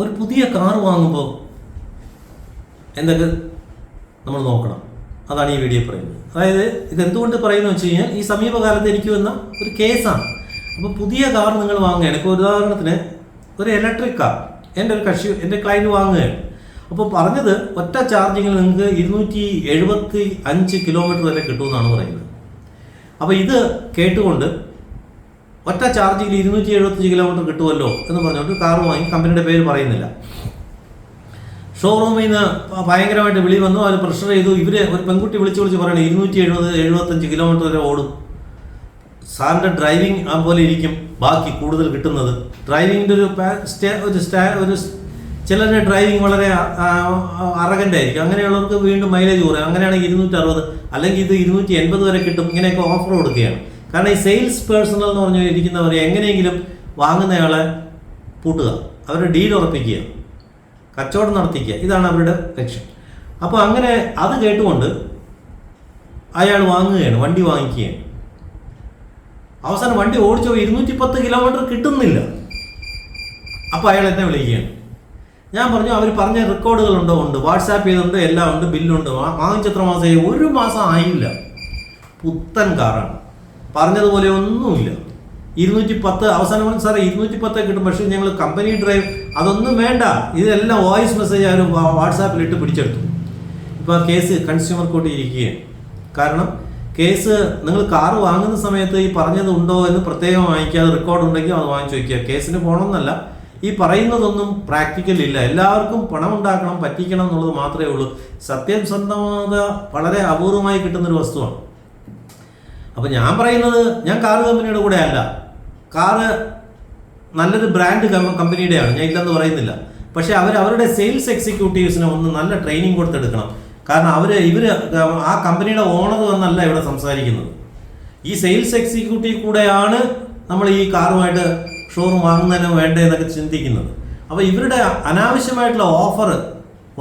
ഒരു പുതിയ കാർ വാങ്ങുമ്പോൾ എന്തൊക്കെ നമ്മൾ നോക്കണം, അതാണ് ഈ വീഡിയോ പറയുന്നത്. അതായത് ഇതെന്തുകൊണ്ട് പറയുന്നത് വെച്ച് കഴിഞ്ഞാൽ ഈ സമീപകാലത്ത് എനിക്ക് വന്ന ഒരു കേസാണ്. അപ്പോൾ പുതിയ കാർ നിങ്ങൾ വാങ്ങുകയാണ്. ഇപ്പോൾ ഉദാഹരണത്തിന് ഒരു ഇലക്ട്രിക് കാർ എൻ്റെ ക്ലയൻറ്റ് വാങ്ങുകയാണ്. അപ്പോൾ പറഞ്ഞത് ഒറ്റ ചാർജിങ്ങിൽ നിങ്ങൾക്ക് 275 കിലോമീറ്റർ വരെ കിട്ടുമെന്നാണ് പറയുന്നത്. അപ്പോൾ ഇത് കേട്ടുകൊണ്ട് ഒറ്റ ചാർജിങ്ങിൽ 275 കിലോമീറ്റർ കിട്ടുമല്ലോ എന്ന് പറഞ്ഞുകൊണ്ട് കാർ വാങ്ങി. കമ്പനിയുടെ പേര് പറയുന്നില്ല. ഷോറൂമിൽ നിന്ന് ഭയങ്കരമായിട്ട് വിളി വന്നു. അവർ പ്രഷർ ചെയ്തു. ഒരു പെൺകുട്ടി വിളിച്ച് പറയണേ 275 കിലോമീറ്റർ വരെ ഓടും, സാറിൻ്റെ ഡ്രൈവിംഗ് പോലെ ഇരിക്കും ബാക്കി കൂടുതൽ കിട്ടുന്നത്. ഡ്രൈവിങ്ങിൻ്റെ ഒരു ചിലരുടെ ഡ്രൈവിംഗ് വളരെ അറഗൻ്റ് ആയിരിക്കും. അങ്ങനെയുള്ളവർക്ക് വീണ്ടും മൈലേജ് കുറയും. അങ്ങനെയാണെങ്കിൽ 260 അല്ലെങ്കിൽ ഇത് 280 വരെ കിട്ടും. ഇങ്ങനെയൊക്കെ ഓഫർ കൊടുക്കുകയാണ്. കാരണം ഈ സെയിൽസ് പേഴ്സണൽ എന്ന് പറഞ്ഞു ഇരിക്കുന്നവർ എങ്ങനെയെങ്കിലും വാങ്ങുന്നയാളെ പൂട്ടുക, അവരുടെ ഡീൽ ഉറപ്പിക്കുക, കച്ചവടം നടത്തിക്കുക, ഇതാണ് അവരുടെ ലക്ഷ്യം. അപ്പോൾ അങ്ങനെ അത് കേട്ടുകൊണ്ട് അയാൾ വാങ്ങുകയാണ്, വണ്ടി വാങ്ങിക്കുകയാണ്. അവസാനം വണ്ടി ഓടിച്ചു 210 കിലോമീറ്റർ കിട്ടുന്നില്ല. അപ്പോൾ അയാൾ എന്നെ വിളിക്കുകയാണ്. ഞാൻ പറഞ്ഞു അവർ പറഞ്ഞ റെക്കോർഡുകളുണ്ടോ? ഉണ്ട്, വാട്സാപ്പ് ചെയ്തുണ്ട്, എല്ലാം ഉണ്ട്, ബില്ലുണ്ട്. വാങ്ങിച്ചെത്ര മാസമായി? 1 മാസം ആയില്ല. പുത്തൻ കാറാണ്, പറഞ്ഞതുപോലെ ഒന്നുമില്ല. 210 അവസാനം സാറേ 210 കിട്ടും, പക്ഷേ ഞങ്ങൾ കമ്പനി ഡ്രൈവ് അതൊന്നും വേണ്ട, ഇതെല്ലാം വോയിസ് മെസ്സേജ് അവർ വാട്സാപ്പിലിട്ട് പിടിച്ചെടുത്തു. ഇപ്പോൾ ആ കേസ് കൺസ്യൂമർ കോർട്ടിൽ ഇരിക്കുകയാണ്. കാരണം കേസ് നിങ്ങൾ കാറ് വാങ്ങുന്ന സമയത്ത് ഈ പറഞ്ഞത് ഉണ്ടോ എന്ന് പ്രത്യേകം വാങ്ങിക്കാതെ റെക്കോർഡ് ഉണ്ടെങ്കിൽ അത് വാങ്ങിച്ചു വയ്ക്കുക. കേസിന് പോകണമെന്നല്ല, ഈ പറയുന്നതൊന്നും പ്രാക്ടിക്കൽ ഇല്ല. എല്ലാവർക്കും പണം ഉണ്ടാക്കണം, പറ്റിക്കണം എന്നുള്ളത് മാത്രമേ ഉള്ളൂ. സത്യസന്ധത വളരെ അപൂർവമായി കിട്ടുന്നൊരു വസ്തുവാണ്. അപ്പോൾ ഞാൻ പറയുന്നത്, ഞാൻ കാറ് കമ്പനിയുടെ കൂടെ അല്ല, കാറ് നല്ലൊരു ബ്രാൻഡ് കമ്പനിയുടെയാണ്, ഞാൻ ഇല്ലെന്ന് പറയുന്നില്ല. പക്ഷേ അവരുടെ സെയിൽസ് എക്സിക്യൂട്ടീവ്സിന് ഒന്ന് നല്ല ട്രെയിനിങ് കൊടുത്തെടുക്കണം. കാരണം ഇവർ ആ കമ്പനിയുടെ ഓണർ എന്നല്ല ഇവിടെ സംസാരിക്കുന്നത്. ഈ സെയിൽസ് എക്സിക്യൂട്ടീവ് കൂടെയാണ് നമ്മൾ ഈ കാറുമായിട്ട് ഷോറൂം വാങ്ങുന്നതിന് വേണ്ടതെന്നൊക്കെ ചിന്തിക്കുന്നത്. അപ്പോൾ ഇവരുടെ അനാവശ്യമായിട്ടുള്ള ഓഫർ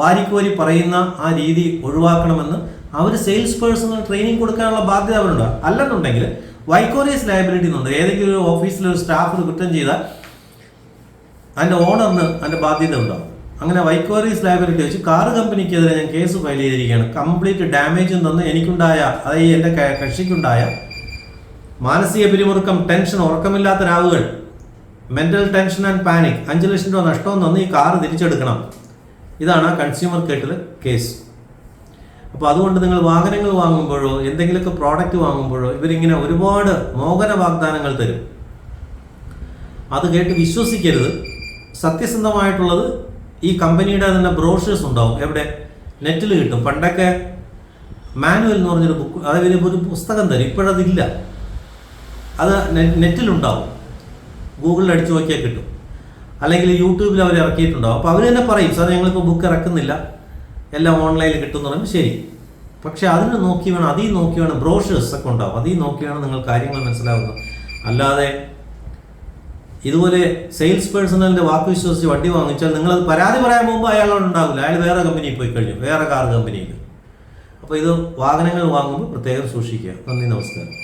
വാരിക്കോരി പറയുന്ന ആ രീതി ഒഴിവാക്കണമെന്ന് അവർ സെയിൽസ് പേഴ്സണൽ ട്രെയിനിങ് കൊടുക്കാനുള്ള ബാധ്യത അവരുണ്ട്. അല്ലെന്നുണ്ടെങ്കിൽ വൈക്കോറിയസ് ലയബിലിറ്റി എന്നുണ്ട്. ഏതെങ്കിലും ഒരു ഓഫീസിലൊരു സ്റ്റാഫ് കുറ്റം ചെയ്താൽ അതിൻ്റെ ഓണറിന് അതിൻ്റെ ബാധ്യത ഉണ്ടാവും. അങ്ങനെ വൈക്കോറിയസ് ലയബിലിറ്റി വെച്ച് കാർ കമ്പനിക്കെതിരെ ഞാൻ കേസ് ഫയൽ ചെയ്തിരിക്കുകയാണ്. കംപ്ലീറ്റ് ഡാമേജും തന്ന് എനിക്കുണ്ടായ, അതായത് എൻ്റെ കക്ഷിക്കുണ്ടായ മാനസിക പിരിമുറുക്കം, ടെൻഷൻ, ഉറക്കമില്ലാത്ത രാവുകൾ, മെൻ്റൽ ടെൻഷൻ ആൻഡ് പാനിക്, 5 ലക്ഷം രൂപ നഷ്ടം തന്ന് ഈ കാർ തിരിച്ചെടുക്കണം. ഇതാണ് കൺസ്യൂമർ കോർട്ടിൽ കേസ്. അപ്പോൾ അതുകൊണ്ട് നിങ്ങൾ വാഹനങ്ങൾ വാങ്ങുമ്പോഴോ എന്തെങ്കിലുമൊക്കെ പ്രോഡക്റ്റ് വാങ്ങുമ്പോഴോ ഇവരിങ്ങനെ ഒരുപാട് മോഹന വാഗ്ദാനങ്ങൾ തരും. അത് കേട്ട് വിശ്വസിക്കരുത്. സത്യസന്ധമായിട്ടുള്ളത് ഈ കമ്പനിയുടെ തന്നെ ബ്രോഷേഴ്സ് ഉണ്ടാവും. എവിടെ? നെറ്റിൽ കിട്ടും. പണ്ടൊക്കെ മാനുവൽ എന്ന് പറഞ്ഞൊരു ബുക്ക്, അതായത് ഒരു പുസ്തകം തരും. ഇപ്പോഴതില്ല. അത് നെറ്റിലുണ്ടാവും. ഗൂഗിളിൽ അടിച്ചു നോക്കിയാൽ കിട്ടും. അല്ലെങ്കിൽ യൂട്യൂബിൽ അവർ ഇറക്കിയിട്ടുണ്ടാവും. അപ്പോൾ അവർ തന്നെ പറയും, സാർ ഞങ്ങളിപ്പോൾ ബുക്ക് ഇറക്കുന്നില്ല, എല്ലാം ഓൺലൈനിൽ കിട്ടുമെന്ന് പറയുമ്പോൾ ശരി. പക്ഷേ അതിന് നോക്കി വേണം, അതിൽ നോക്കി വേണം, ബ്രോഷേഴ്സ് ഒക്കെ ഉണ്ടാവും, അതിൽ നോക്കി വേണം നിങ്ങൾ കാര്യങ്ങൾ മനസ്സിലാവുന്നത്. അല്ലാതെ ഇതുപോലെ സെയിൽസ് പേഴ്സണലിൻ്റെ വാക്ക് വിശ്വസിച്ച് വണ്ടി വാങ്ങിച്ചാൽ നിങ്ങളത് പരാതി പറയാൻ പോകുമ്പോൾ അയാളോട് ഉണ്ടാവില്ല, അയാൾ വേറെ കമ്പനിയിൽ പോയി കഴിഞ്ഞു, വേറെ കാർ കമ്പനിയിൽ. അപ്പോൾ ഇത് വാഹനങ്ങൾ വാങ്ങുമ്പോൾ പ്രത്യേകം സൂക്ഷിക്കുക. നന്ദി, നമസ്കാരം.